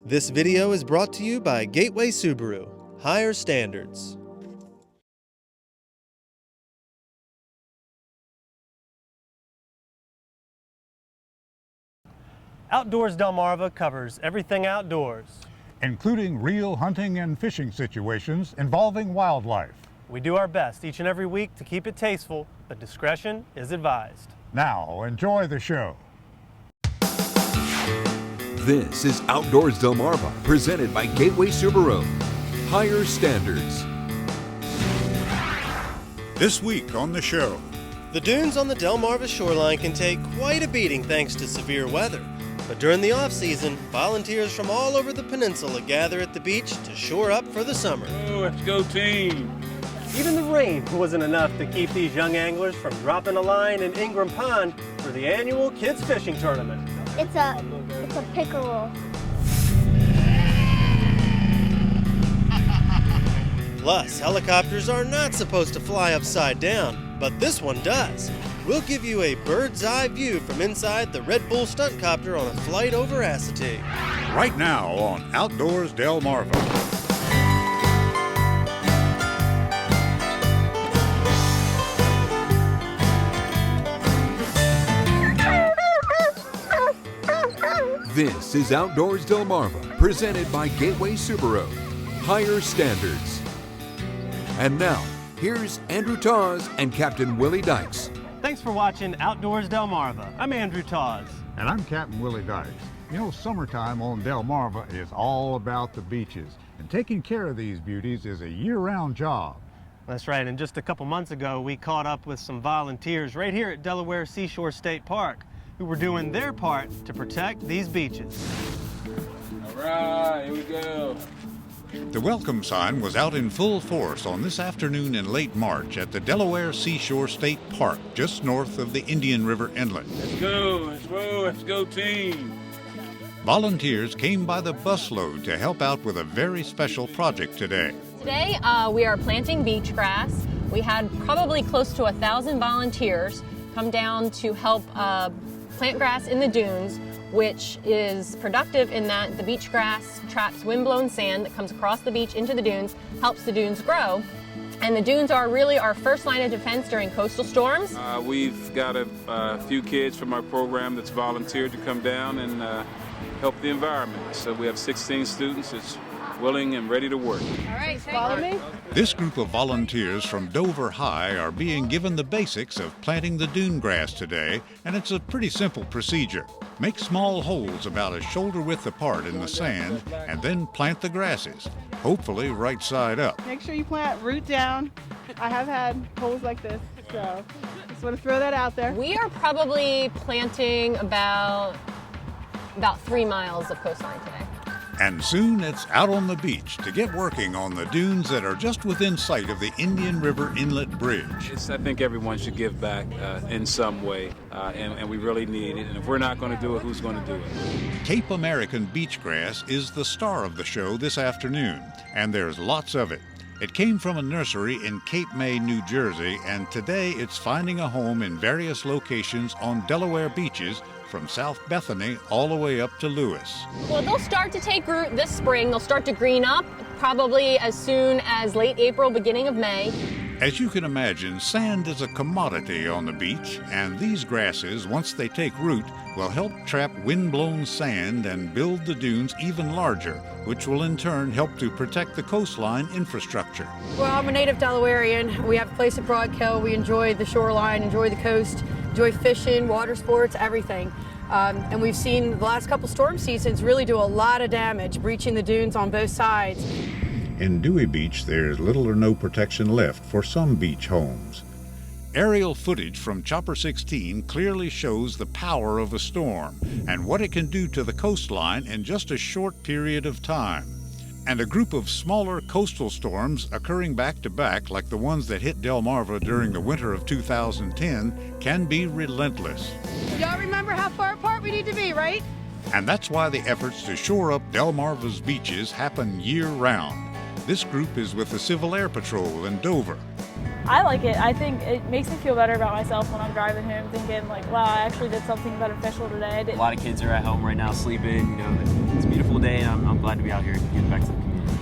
This video is brought to you by Gateway Subaru. Higher standards. Outdoors Delmarva covers everything outdoors, including real hunting and fishing situations involving wildlife. We do our best each and every week to keep it tasteful, but discretion is advised. Now, enjoy the show. This is Outdoors Delmarva, presented by Gateway Subaru. Higher standards. This week on the show. The dunes on the Delmarva shoreline can take quite a beating thanks to severe weather. But during the off-season, volunteers from all over the peninsula gather at the beach to shore up for the summer. Oh, let's go team! Even the rain wasn't enough to keep these young anglers from dropping a line in Ingram Pond for the annual kids fishing tournament. It's a pickerel. Plus, helicopters are not supposed to fly upside down, but this one does. We'll give you a bird's eye view from inside the Red Bull stunt copter on a flight over Assateague. Right now on Outdoors Delmarva. This is Outdoors Delmarva, presented by Gateway Subaru. Higher standards. And now, here's Andrew Tawes and Captain Willie Dykes. Thanks for watching Outdoors Delmarva. I'm Andrew Tawes. And I'm Captain Willie Dykes. You know, summertime on Delmarva is all about the beaches. And taking care of these beauties is a year-round job. That's right, and just a couple months ago, we caught up with some volunteers right here at Delaware Seashore State Park who were doing their part to protect these beaches. All right, here we go. The welcome sign was out in full force on this afternoon in late March at the Delaware Seashore State Park, just north of the Indian River Inlet. Let's go, let's go team. Volunteers came by the busload to help out with a very special project today. Today we are planting beach grass. We had probably close to 1,000 volunteers come down to help plant grass in the dunes, which is productive in that the beach grass traps windblown sand that comes across the beach into the dunes, helps the dunes grow. And the dunes are really our first line of defense during coastal storms. We've got a few kids from our program that's volunteered to come down and help the environment. So we have 16 students that's willing and ready to work. All right, follow me. This group of volunteers from Dover High are being given the basics of planting the dune grass today, and it's a pretty simple procedure. Make small holes about a shoulder width apart in the sand, and then plant the grasses, hopefully right side up. Make sure you plant root down. I have had holes like this, so just want to throw that out there. We are probably planting about 3 miles of coastline today. And soon it's out on the beach to get working on the dunes that are just within sight of the Indian River Inlet Bridge. I think everyone should give back in some way, and we really need it. And if we're not going to do it, who's going to do it? Cape American beach grass is the star of the show this afternoon, and there's lots of it. It came from a nursery in Cape May, New Jersey, and today it's finding a home in various locations on Delaware beaches, from South Bethany all the way up to Lewis. Well, they'll start to take root this spring. They'll start to green up probably as soon as late April, beginning of May. As you can imagine, sand is a commodity on the beach, and these grasses, once they take root, will help trap windblown sand and build the dunes even larger, which will in turn help to protect the coastline infrastructure. Well, I'm a native Delawarean. We have a place at Broadkill. We enjoy the shoreline, enjoy the coast, enjoy fishing, water sports, everything. And we've seen the last couple storm seasons really do a lot of damage, breaching the dunes on both sides. In Dewey Beach, there's little or no protection left for some beach homes. Aerial footage from Chopper 16 clearly shows the power of a storm and what it can do to the coastline in just a short period of time. And a group of smaller coastal storms occurring back to back, like the ones that hit Delmarva during the winter of 2010, can be relentless. Y'all remember how far apart we need to be, right? And that's why the efforts to shore up Delmarva's beaches happen year-round. This group is with the Civil Air Patrol in Dover. I like it. I think it makes me feel better about myself when I'm driving home thinking like, wow, I actually did something beneficial today. A lot of kids are at home right now sleeping, you know, it's a beautiful day. day, and I'm glad to be out here giving back to the community.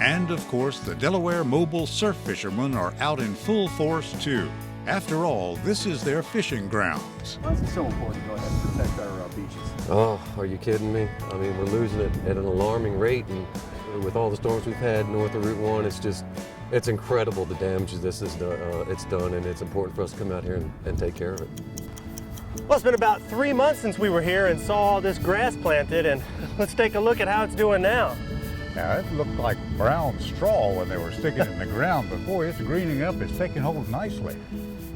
And of course, the Delaware mobile surf fishermen are out in full force too. After all, this is their fishing grounds. Why is it so important to go ahead and protect our beaches? Oh, are you kidding me? I mean, we're losing it at an alarming rate, and with all the storms we've had north of Route 1, it's incredible the damage this is it's done, and it's important for us to come out here and take care of it. Well, it's been about 3 months since we were here and saw all this grass planted, and let's take a look at how it's doing now. Now, it looked like brown straw when they were sticking it in the ground, but boy, it's greening up. It's taking hold nicely.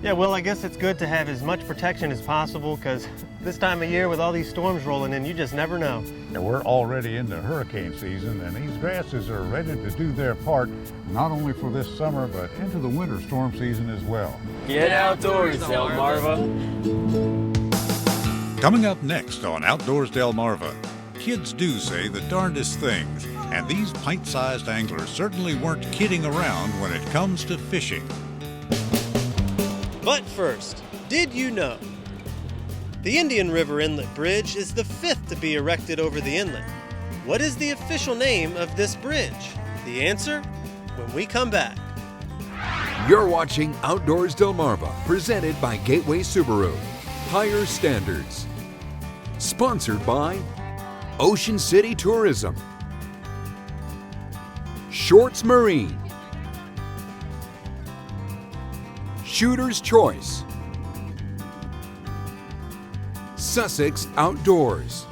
Yeah, well, I guess it's good to have as much protection as possible, because this time of year with all these storms rolling in, you just never know. Now, we're already into hurricane season, and these grasses are ready to do their part, not only for this summer, but into the winter storm season as well. Get outdoors, Delmarva. Coming up next on Outdoors Delmarva, kids do say the darndest things, and these pint-sized anglers certainly weren't kidding around when it comes to fishing. But first, did you know? The Indian River Inlet Bridge is the 5th to be erected over the inlet. What is the official name of this bridge? The answer? When we come back. You're watching Outdoors Delmarva, presented by Gateway Subaru. Higher standards. Sponsored by Ocean City Tourism, Shorts Marine, Shooter's Choice, Sussex Outdoors,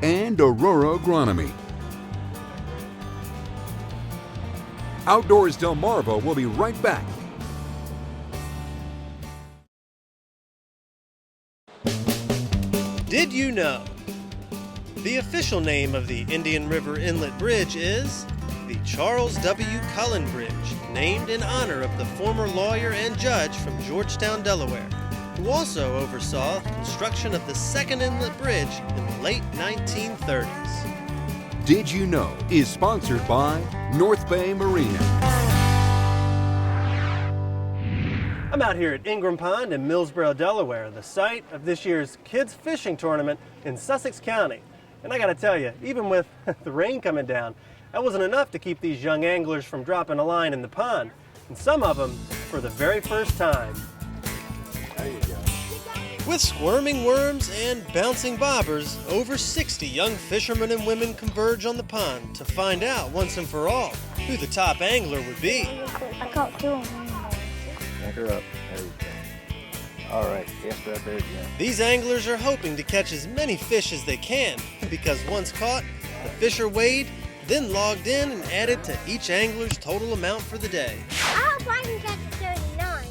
and AURORA Agronomy. Outdoors Delmarva will be right back. Did you know? The official name of the Indian River Inlet Bridge is the Charles W. Cullen Bridge, named in honor of the former lawyer and judge from Georgetown, Delaware, who also oversaw construction of the second inlet bridge in the late 1930s. Did You Know is sponsored by North Bay Marina. I'm out here at Ingram Pond in Millsboro, Delaware, the site of this year's kids fishing tournament in Sussex County. And I gotta tell you, even with the rain coming down, that wasn't enough to keep these young anglers from dropping a line in the pond. And some of them for the very first time. There you go. With squirming worms and bouncing bobbers, over 60 young fishermen and women converge on the pond to find out once and for all who the top angler would be. I caught 2 of them. Anchor up. There you go. All right, yes, right there again. These anglers are hoping to catch as many fish as they can, because once caught, the fish are weighed, then logged in and added to each angler's total amount for the day. I hope I can catch 39.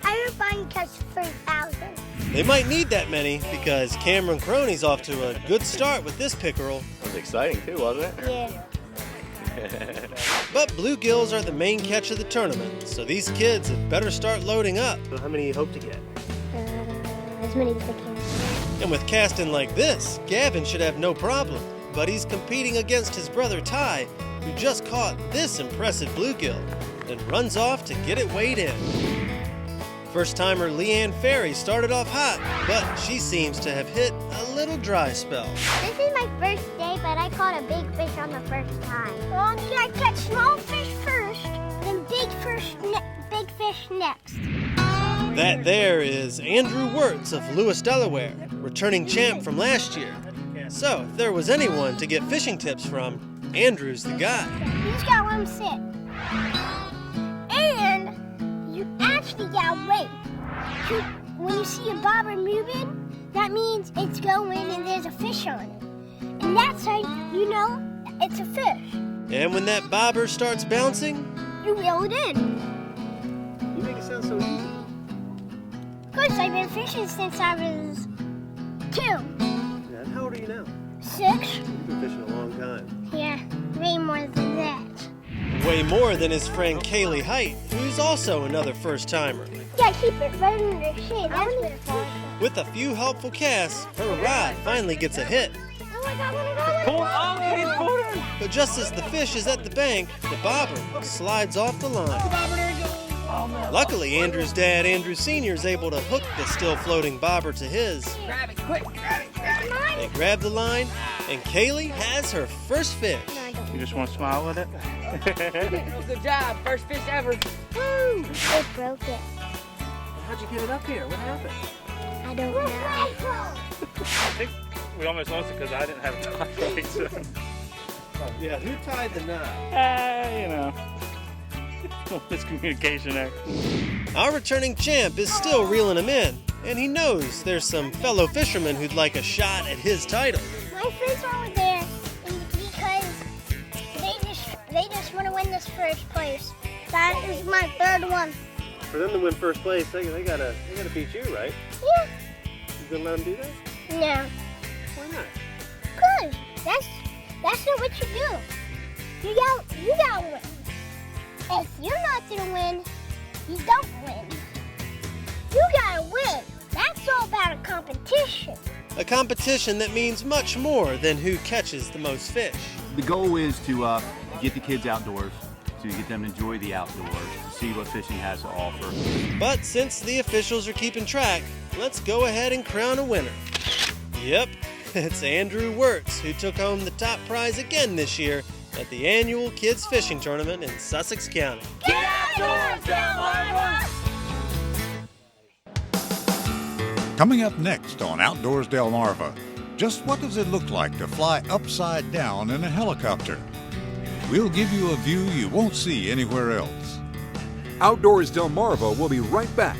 I hope I can catch 3,000. They might need that many, because Cameron Croney's off to a good start with this pickerel. It was exciting too, wasn't it? Yeah. But bluegills are the main catch of the tournament, so these kids had better start loading up. How many do you hope to get? As many as I can. And with casting like this, Gavin should have no problem. But he's competing against his brother Ty, who just caught this impressive bluegill, then runs off to get it weighed in. First-timer Leanne Ferry started off hot, but she seems to have hit a little dry spell. This is my first day, but I caught a big fish on the first time. Well, you gotta catch small fish first, then big fish next. That there is Andrew Wirtz of Lewis, Delaware, returning champ from last year. So, if there was anyone to get fishing tips from, Andrew's the guy. You just gotta let him sit. And you actually gotta wait. When you see a bobber moving, that means it's going and there's a fish on it. And that's how you know it's a fish. And when that bobber starts bouncing, you reel it in. You make it sound so easy. Because I've been fishing since I was 2. Yeah, how old are you now? 6. You've been fishing a long time. Yeah, way more than that. Way more than his friend Kaylee Height, who's also another first-timer. Yeah, keep it right in the shade. That's what it's for. With a few helpful casts, her rod finally gets a hit. Oh my God, He's pulling! But just as the fish is at the bank, the bobber slides off the line. Luckily, Andrew's dad, Andrew Sr., is able to hook the still floating bobber to his. Grab it, quick, grab it, grab it. They grab the line, and Kaylee has her first fish. You just want to smile with it? Good job. First fish ever. Woo! It broke it. How'd you get it up here? What happened? I don't know. I think we almost lost it because I didn't have it tied right. So. Yeah, who tied the knot? You know, miscommunication there. Our returning champ is still reeling him in, and he knows there's some fellow fishermen who'd like a shot at his title. My friends are there because they just want to win this first place. That is my third one. For them to win first place, they gotta beat you, right? Yeah. You gonna let them do that? No. Why not? Cause that's not what you do. You gotta win. If you're not gonna win, you don't win. You gotta win. That's all about a competition. A competition that means much more than who catches the most fish. The goal is to get the kids outdoors, to get them to enjoy the outdoors, to see what fishing has to offer. But since the officials are keeping track, let's go ahead and crown a winner. Yep, it's Andrew Wirtz who took home the top prize again this year at the annual Kids Fishing Tournament in Sussex County. Get outdoors, Delmarva! Coming up next on Outdoors Delmarva, just what does it look like to fly upside down in a helicopter? We'll give you a view you won't see anywhere else. Outdoors Delmarva will be right back.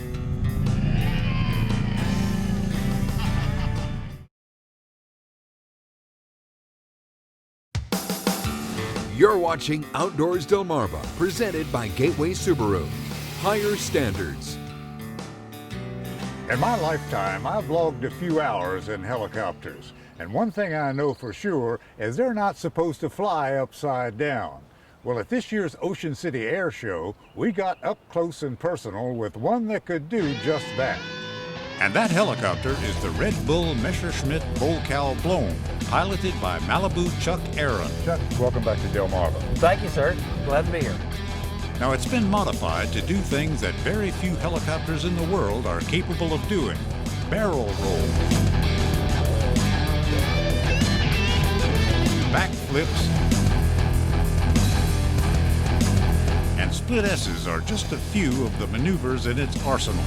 You're watching Outdoors Delmarva, presented by Gateway Subaru. Higher standards. In my lifetime, I've logged a few hours in helicopters, and one thing I know for sure is they're not supposed to fly upside down. Well, at this year's Ocean City Air Show, we got up close and personal with one that could do just that. And that helicopter is the Red Bull Messerschmitt Volcal Blohm, piloted by Malibu Chuck Aaron. Chuck, welcome back to Delmarva. Thank you, sir. Glad to be here. Now, it's been modified to do things that very few helicopters in the world are capable of doing. Barrel roll, backflips, and split S's are just a few of the maneuvers in its arsenal.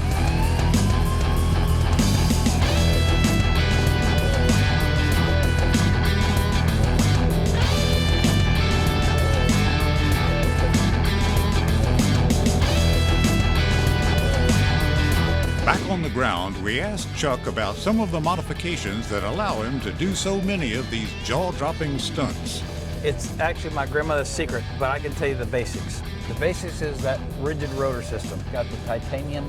Back on the ground, we asked Chuck about some of the modifications that allow him to do so many of these jaw-dropping stunts. It's actually my grandmother's secret, but I can tell you the basics. The basics is that rigid rotor system. Got the titanium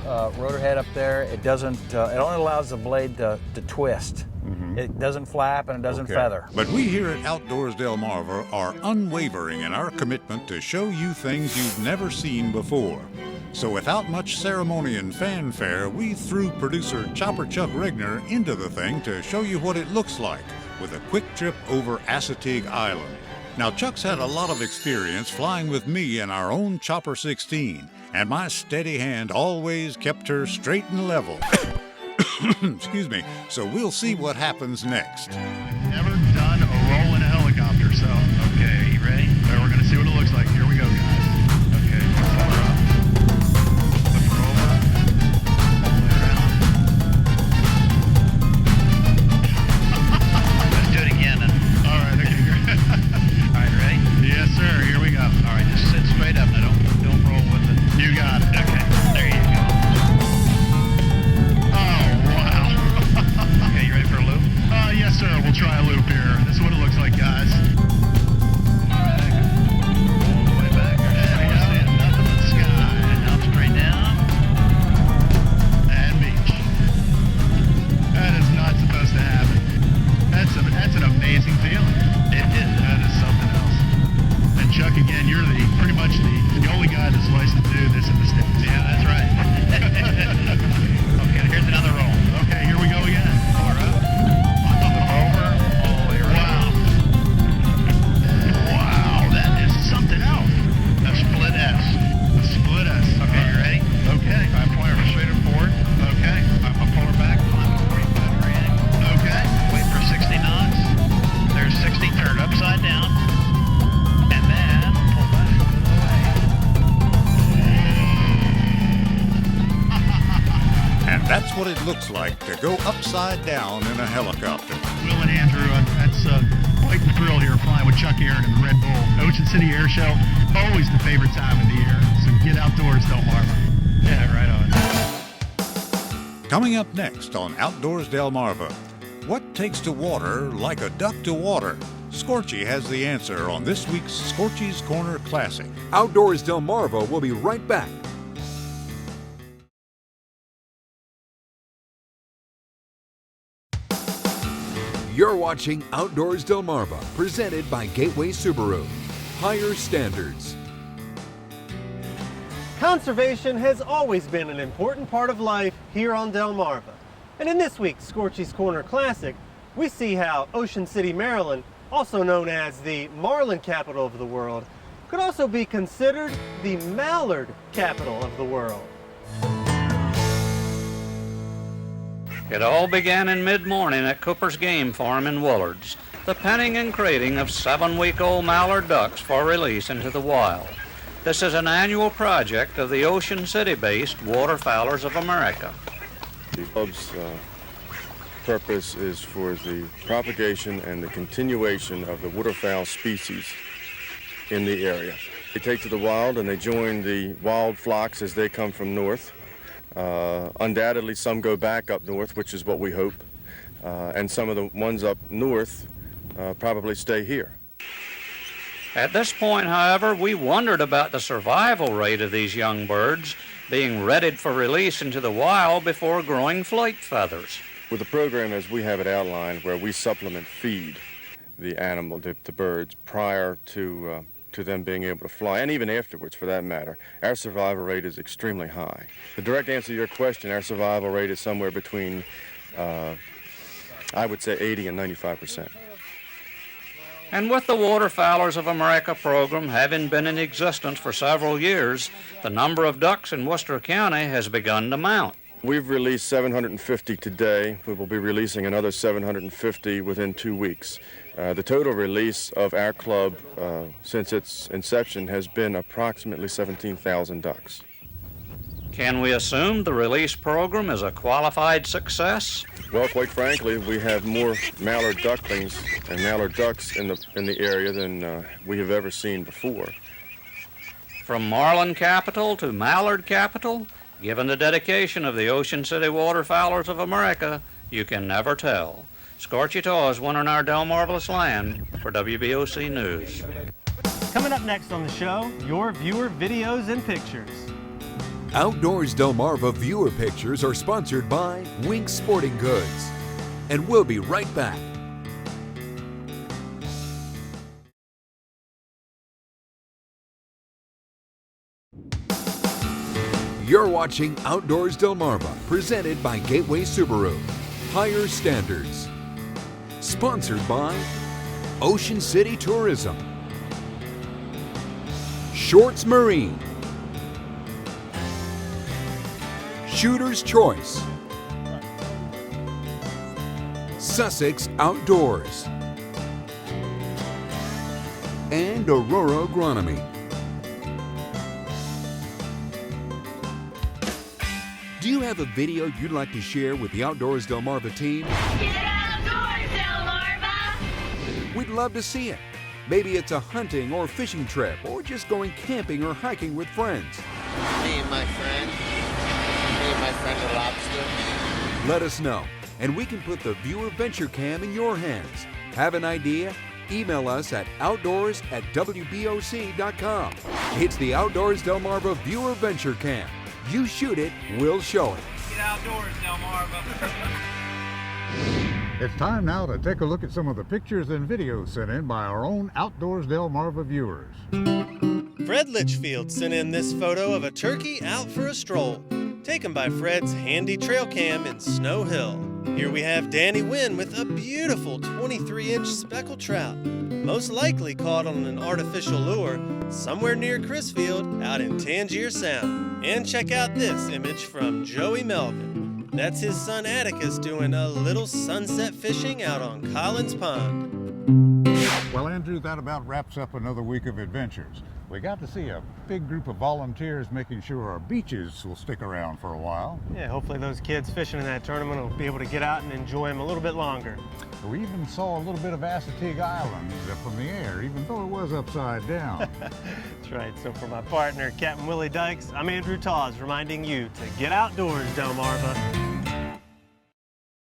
rotor head up there. It doesn't. It only allows the blade to twist. It doesn't flap and it doesn't feather. But we here at Outdoors Delmarva are unwavering in our commitment to show you things you've never seen before. So without much ceremony and fanfare, we threw producer Chopper Chuck Regner into the thing to show you what it looks like with a quick trip over Assateague Island. Now, Chuck's had a lot of experience flying with me in our own Chopper 16, and my steady hand always kept her straight and level. Excuse me. So we'll see what happens next. Never done a roll in a helicopter, so okay, you ready? So we're gonna see what it looks like. Here we go, guys. Okay, pull her up. Flip her over. Pull it around. Let's do it again. All right, okay, great. All right, ready? Yes, sir. Here we go. All right, just sit straight up. Now don't roll with it. You got it. Okay, there you go. Okay, you ready for a loop? Yes, sir. We'll try a loop here. This is what it looks like, guys. Back. All the way back. And we're seeing nothing but sky. And now straight down. And beach. That is not supposed to happen. That's an amazing feeling. It is. That is something else. And Chuck, again, you're pretty much the only guy that's licensed to do this in the States. Yeah, that's right. Okay, here's another roll. Okay, here we go again. Pull her up. Over. All the way around. Wow, that is something else. A split S. A split S. Okay, you ready? Okay. I point her straight forward. Okay. I'll pull her back. 45 degree angle. Okay. Way looks like to go upside down in a helicopter. Will and Andrew, that's quite the thrill here flying with Chuck Aaron in the Red Bull. Ocean City Air Show, always the favorite time of the year. So get outdoors, Delmarva. Yeah, right on. Coming up next on Outdoors Delmarva, what takes to water like a duck to water? Scorchy has the answer on this week's Scorchy's Corner Classic. Outdoors Delmarva will be right back. You're watching Outdoors Delmarva, presented by Gateway Subaru. Higher standards. Conservation has always been an important part of life here on Delmarva. And in this week's Scorchy's Corner Classic, we see how Ocean City, Maryland, also known as the marlin capital of the world, could also be considered the mallard capital of the world. It all began in mid-morning at Cooper's Game Farm in Willards, the penning and crating of 7-week-old mallard ducks for release into the wild. This is an annual project of the Ocean City-based Waterfowlers of America. The club's purpose is for the propagation and the continuation of the waterfowl species in the area. They take to the wild and they join the wild flocks as they come from north. Undoubtedly, some go back up north, which is what we hope, and some of the ones up north probably stay here. At this point, however, we wondered about the survival rate of these young birds being readied for release into the wild before growing flight feathers. With the program as we have it outlined, where we supplement feed the animal, the birds, prior to them being able to fly, and even afterwards for that matter, our survival rate is extremely high. The direct answer to your question, our survival rate is somewhere between, I would say, 80 and 95%. And with the Waterfowlers of America program having been in existence for several years, the number of ducks in Worcester County has begun to mount. We've released 750 today. We will be releasing another 750 within 2 weeks. The total release of our club since its inception has been approximately 17,000 ducks. Can we assume the release program is a qualified success? Well, quite frankly, we have more mallard ducklings and mallard ducks in the area than we have ever seen before. From marlin capital to mallard capital, given the dedication of the Ocean City Waterfowlers of America, you can never tell. Scorchy Taws, one on our Delmarvelous land for WBOC News. Coming up next on the show, your viewer videos and pictures. Outdoors Delmarva viewer pictures are sponsored by Wink Sporting Goods. And we'll be right back. You're watching Outdoors Delmarva, presented by Gateway Subaru. Higher standards. Sponsored by Ocean City Tourism, Shorts Marine, Shooter's Choice, Sussex Outdoors, and AURORA Agronomy. Do you have a video you'd like to share with the Outdoors Delmarva team? Get outdoors, Delmarva! We'd love to see it. Maybe it's a hunting or fishing trip, or just going camping or hiking with friends. Me and my friend the lobster. Let us know, and we can put the viewer venture cam in your hands. Have an idea? Email us at outdoors@wboc.com. It's the Outdoors Delmarva Viewer Venture Cam. You shoot it, we'll show it. Get outdoors, Delmarva. It's time now to take a look at some of the pictures and videos sent in by our own Outdoors Delmarva viewers. Fred Litchfield sent in this photo of a turkey out for a stroll, taken by Fred's handy trail cam in Snow Hill. Here we have Danny Wynn with a beautiful 23-inch speckled trout, most likely caught on an artificial lure somewhere near Crisfield out in Tangier Sound. And check out this image from Joey Melvin. That's his son Atticus doing a little sunset fishing out on Collins Pond. Well, Andrew, that about wraps up another week of adventures. We got to see a big group of volunteers making sure our beaches will stick around for a while. Yeah, hopefully those kids fishing in that tournament will be able to get out and enjoy them a little bit longer. We even saw a little bit of Assateague Island from the air, even though it was upside down. That's right. So for my partner, Captain Willie Dykes, I'm Andrew Taws, reminding you to get outdoors, Delmarva.